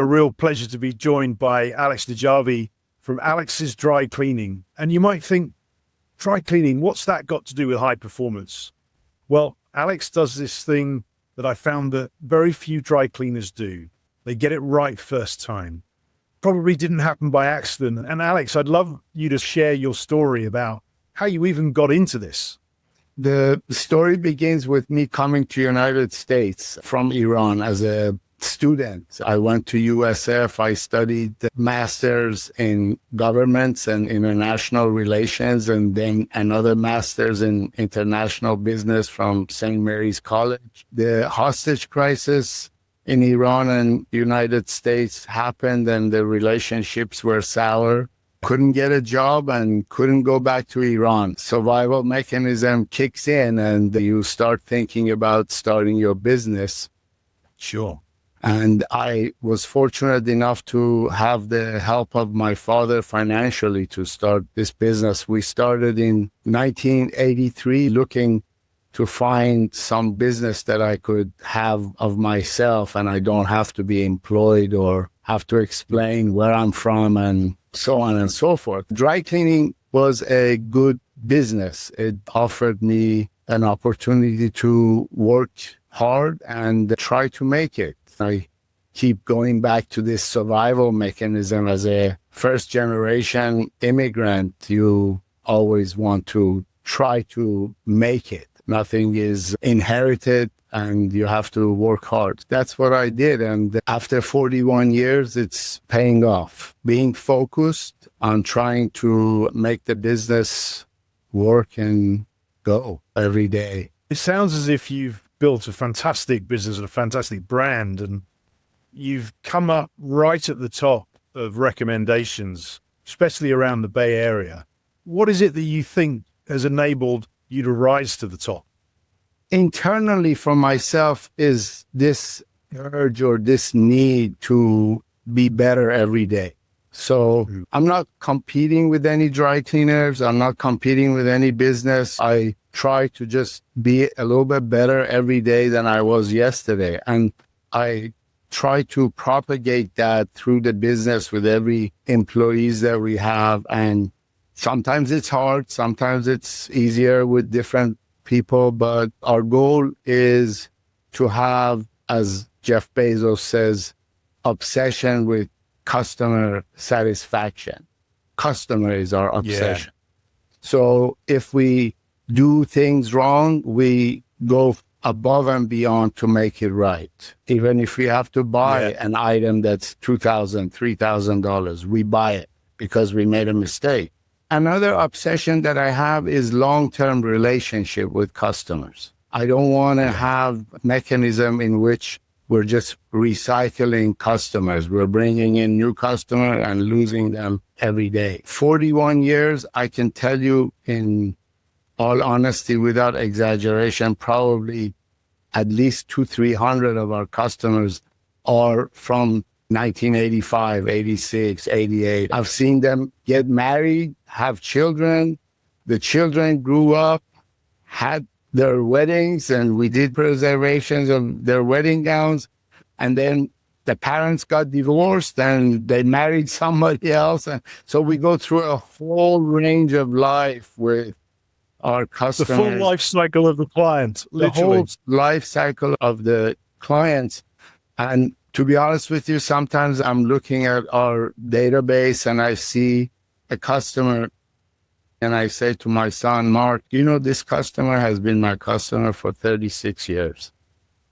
A real pleasure to be joined by Alex Najafi from Alex's Dry Cleaning. And you might think, dry cleaning, what's that got to do with high performance? Well, Alex does this thing that I found that very few dry cleaners do. They get it right first time. Probably didn't happen by accident. And Alex, I'd love you to share your story about how you even got into this. The story begins with me coming to United States from Iran as a student. I went to USF. I studied masters in governments and international relations, and then another master's in international business from St. Mary's College. The hostage crisis in Iran and United States happened, and the relationships were sour. Couldn't get a job and couldn't go back to Iran. Survival mechanism kicks in and you start thinking about starting your business. Sure. And I was fortunate enough to have the help of my father financially to start this business. We started in 1983 looking to find some business that I could have of myself and I don't have to be employed or have to explain where I'm from and so on and so forth. Dry cleaning was a good business. It offered me an opportunity to work hard and try to make it. I keep going back to this survival mechanism. As a first generation immigrant, you always want to try to make it. Nothing is inherited and you have to work hard. That's what I did. And after 41 years, it's paying off. Being focused on trying to make the business work and go every day. It sounds as if you've built a fantastic business and a fantastic brand, and you've come up right at the top of recommendations, especially around the Bay Area. What is it that you think has enabled you to rise to the top? Internally for myself is this urge or this need to be better every day. So I'm not competing with any dry cleaners. I'm not competing with any business. I try to just be a little bit better every day than I was yesterday. And I try to propagate that through the business with every employees that we have. And sometimes it's hard. Sometimes it's easier with different people. But our goal is to have, as Jeff Bezos says, obsession with customer satisfaction. Customer is our obsession. Yeah. So if we do things wrong, we go above and beyond to make it right. Even if we have to buy an item that's $2,000, $3,000, we buy it because we made a mistake. Another obsession that I have is long-term relationship with customers. I don't want to have a mechanism in which we're just recycling customers. We're bringing in new customers and losing them every day. 41 years, I can tell you in all honesty, without exaggeration, probably at least 200-300 of our customers are from 1985, 86, 88. I've seen them get married, have children. The children grew up, had their weddings, and we did preservations of their wedding gowns. And then the parents got divorced and they married somebody else. And so we go through a whole range of life with our customers. The full life cycle of the client, literally. The whole life cycle of the clients. And to be honest with you, sometimes I'm looking at our database and I see a customer and I say to my son, Mark, this customer has been my customer for 36 years.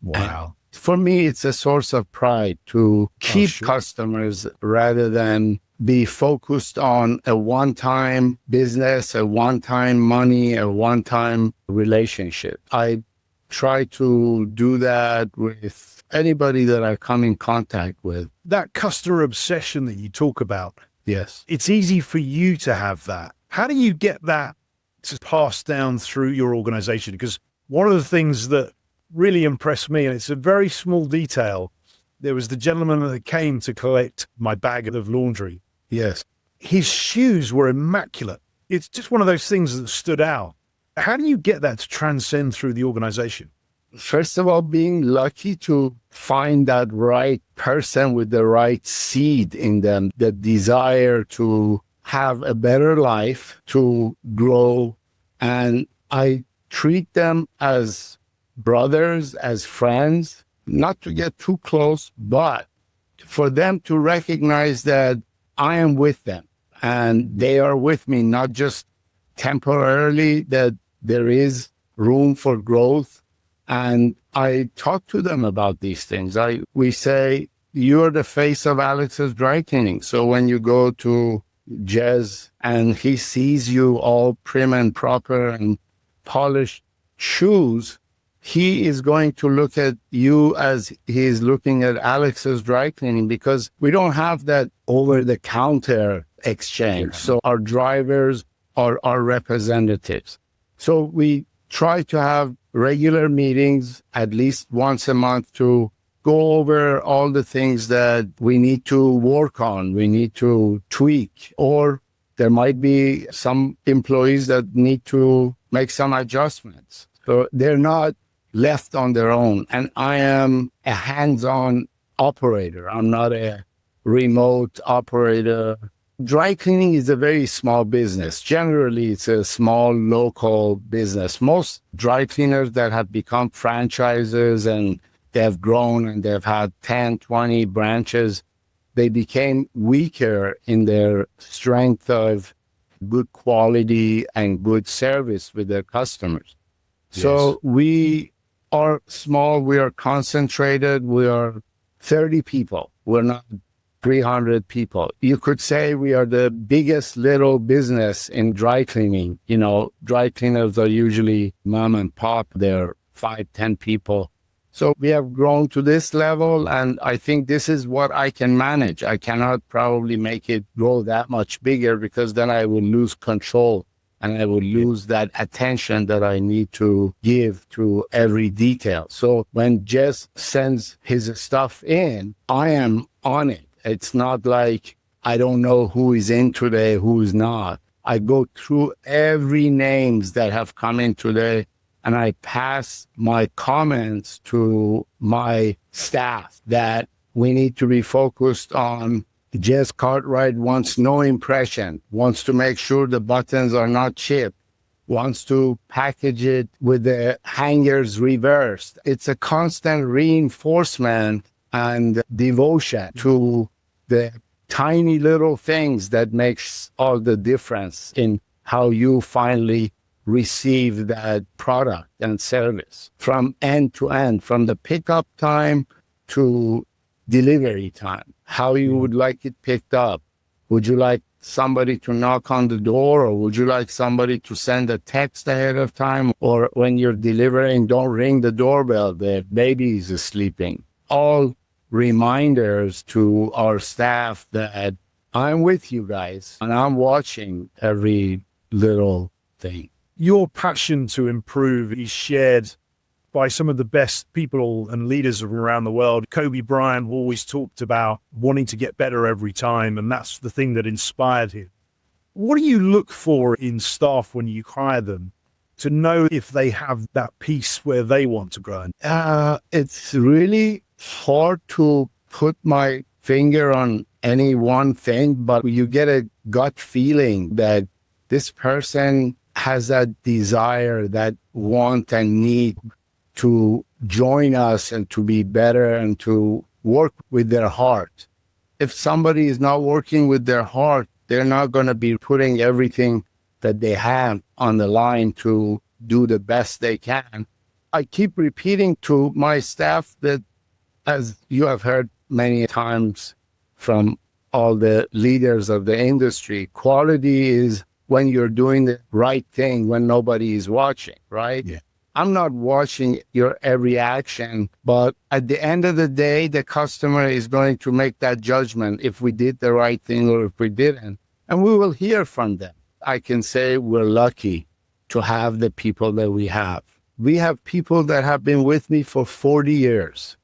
Wow. And for me, it's a source of pride to keep customers rather than be focused on a one-time business, a one-time money, a one-time relationship. I try to do that with anybody that I come in contact with. That customer obsession that you talk about, yes, it's easy for you to have that. How do you get that to pass down through your organization? Because one of the things that really impressed me, and it's a very small detail, there was the gentleman that came to collect my bag of laundry. Yes. His shoes were immaculate. It's just one of those things that stood out. How do you get that to transcend through the organization? First of all, being lucky to find that right person with the right seed in them, the desire to have a better life, to grow. And I treat them as brothers, as friends, not to get too close, but for them to recognize that I am with them and they are with me, not just temporarily, that there is room for growth. And I talk to them about these things. We say, you're the face of Alex's dry cleaning. So when you go to Jez and he sees you all prim and proper and polished shoes, he is going to look at you as he's looking at Alex's dry cleaning, because we don't have that over-the-counter exchange. Yeah. So our drivers are our representatives. So we try to have regular meetings at least once a month to go over all the things that we need to work on, we need to tweak, or there might be some employees that need to make some adjustments. So they're not left on their own. And I am a hands-on operator. I'm not a remote operator. Dry cleaning is a very small business. Generally, it's a small local business. Most dry cleaners that have become franchises and they have grown and they've had 10, 20 branches, they became weaker in their strength of good quality and good service with their customers. Yes. So we are small, we are concentrated, we are 30 people. We're not 300 people. You could say we are the biggest little business in dry cleaning. You know, dry cleaners are usually mom and pop. They're 5, 10 people. So we have grown to this level, and I think this is what I can manage. I cannot probably make it grow that much bigger, because then I will lose control and I will lose that attention that I need to give to every detail. So when Jess sends his stuff in, I am on it. It's not like I don't know who is in today, who's not. I go through every names that have come in today, and I pass my comments to my staff that we need to be focused on. Jess Cartwright wants no impression, wants to make sure the buttons are not chipped, wants to package it with the hangers reversed. It's a constant reinforcement and devotion to the tiny little things that makes all the difference in how you finally receive that product and service from end to end, from the pickup time to delivery time, how you would like it picked up. Would you like somebody to knock on the door, or would you like somebody to send a text ahead of time? Or when you're delivering, don't ring the doorbell, the baby is sleeping. All reminders to our staff that I'm with you guys and I'm watching every little thing. Your passion to improve is shared by some of the best people and leaders from around the world. Kobe Bryant always talked about wanting to get better every time, and that's the thing that inspired him. What do you look for in staff when you hire them to know if they have that piece where they want to grow? It's really hard to put my finger on any one thing, but you get a gut feeling that this person has that desire, that want and need to join us and to be better and to work with their heart. If somebody is not working with their heart, they're not going to be putting everything that they have on the line to do the best they can. I keep repeating to my staff that, as you have heard many times from all the leaders of the industry, quality is when you're doing the right thing when nobody is watching, right? Yeah. I'm not watching your every action, but at the end of the day, the customer is going to make that judgment if we did the right thing or if we didn't. And we will hear from them. I can say we're lucky to have the people that we have. We have people that have been with me for 40 years.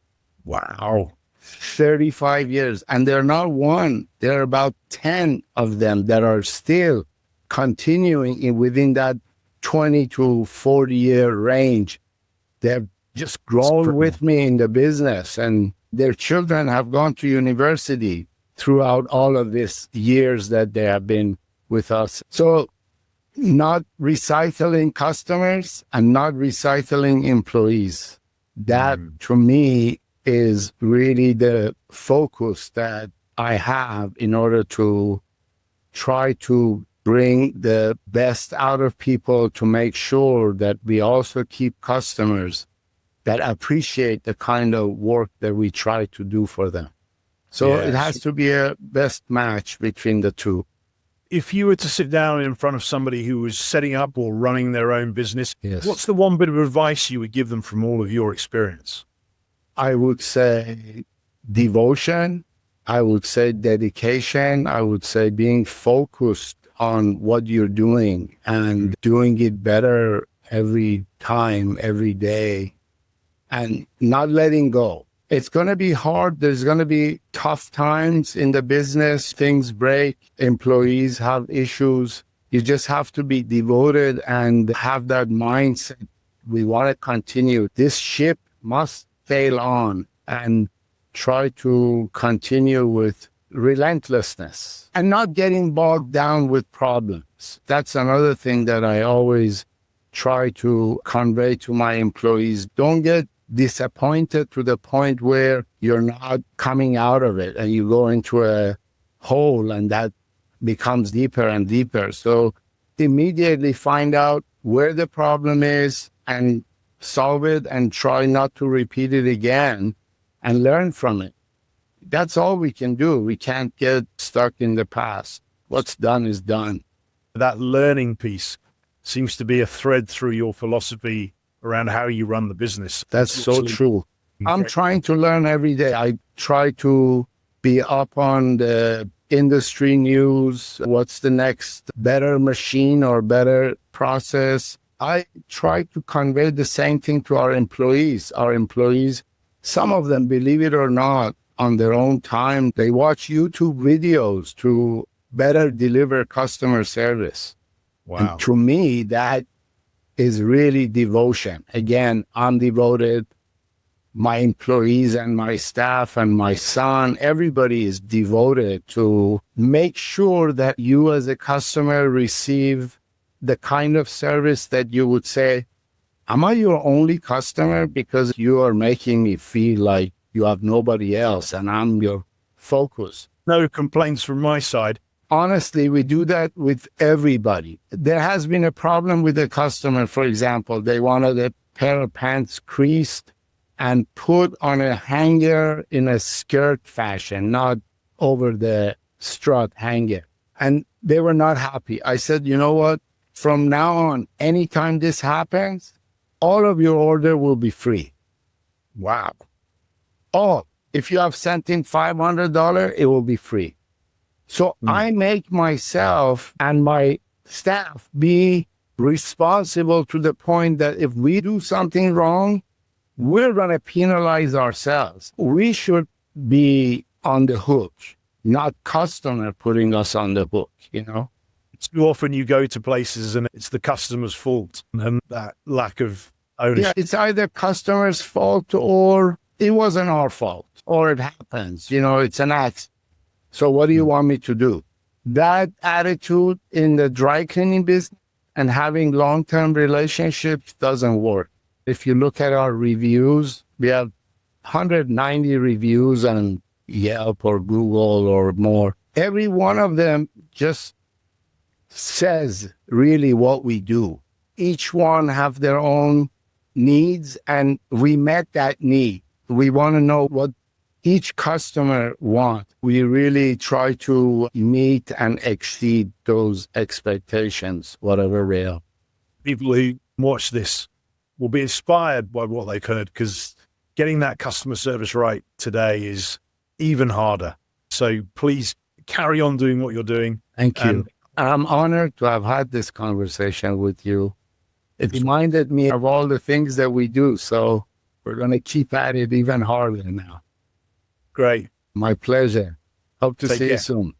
Wow. 35 years. And they're not one. There are about 10 of them that are still continuing within that 20 to 40 year range. They've just grown with me in the business, and their children have gone to university throughout all of these years that they have been with us. So not recycling customers and not recycling employees. That to me is really the focus that I have in order to try to bring the best out of people, to make sure that we also keep customers that appreciate the kind of work that we try to do for them. So it has to be a best match between the two. If you were to sit down in front of somebody who was setting up or running their own business, Yes. what's the one bit of advice you would give them from all of your experience? I would say devotion. I would say dedication. I would say being focused on what you're doing and doing it better every time, every day, and not letting go. It's going to be hard. There's going to be tough times in the business. Things break. Employees have issues. You just have to be devoted and have that mindset. We want to continue. This ship must sail on, and try to continue with relentlessness and not getting bogged down with problems. That's another thing that I always try to convey to my employees. Don't get disappointed to the point where you're not coming out of it and you go into a hole and that becomes deeper and deeper. So immediately find out where the problem is and solve it and try not to repeat it again and learn from it. That's all we can do. We can't get stuck in the past. What's done is done. That learning piece seems to be a thread through your philosophy around how you run the business. That's so true. I'm trying to learn every day. I try to be up on the industry news. What's the next better machine or better process? I try to convey the same thing to our employees. Our employees, some of them, believe it or not, on their own time, they watch YouTube videos to better deliver customer service. Wow. And to me, that is really devotion. Again, I'm devoted. My employees and my staff and my son, everybody is devoted to make sure that you as a customer receive the kind of service that you would say, am I your only customer? Because you are making me feel like you have nobody else and I'm your focus. No complaints from my side. Honestly, we do that with everybody. There has been a problem with a customer, for example, they wanted a pair of pants creased and put on a hanger in a skirt fashion, not over the strut hanger. And they were not happy. I said, you know what? From now on, anytime this happens, all of your order will be free. Wow. All. If you have sent in $500, it will be free. So I make myself and my staff be responsible to the point that if we do something wrong, we're going to penalize ourselves. We should be on the hook, not customer putting us on the hook, you know? Too often you go to places and it's the customer's fault and that lack of ownership. Yeah, it's either customer's fault or it wasn't our fault or it happens, you know, it's an accident. So what do you want me to do? That attitude in the dry cleaning business and having long-term relationships doesn't work. If you look at our reviews, we have 190 reviews on Yelp or Google or more. Every one of them just says really what we do. Each one have their own needs and we met that need. We want to know what each customer wants. We really try to meet and exceed those expectations, whatever real. People who watch this will be inspired by what they've heard because getting that customer service right today is even harder. So please carry on doing what you're doing. Thank you. I'm honored to have had this conversation with you. It reminded me of all the things that we do. So we're going to keep at it even harder now. Great. My pleasure. Hope to see you soon.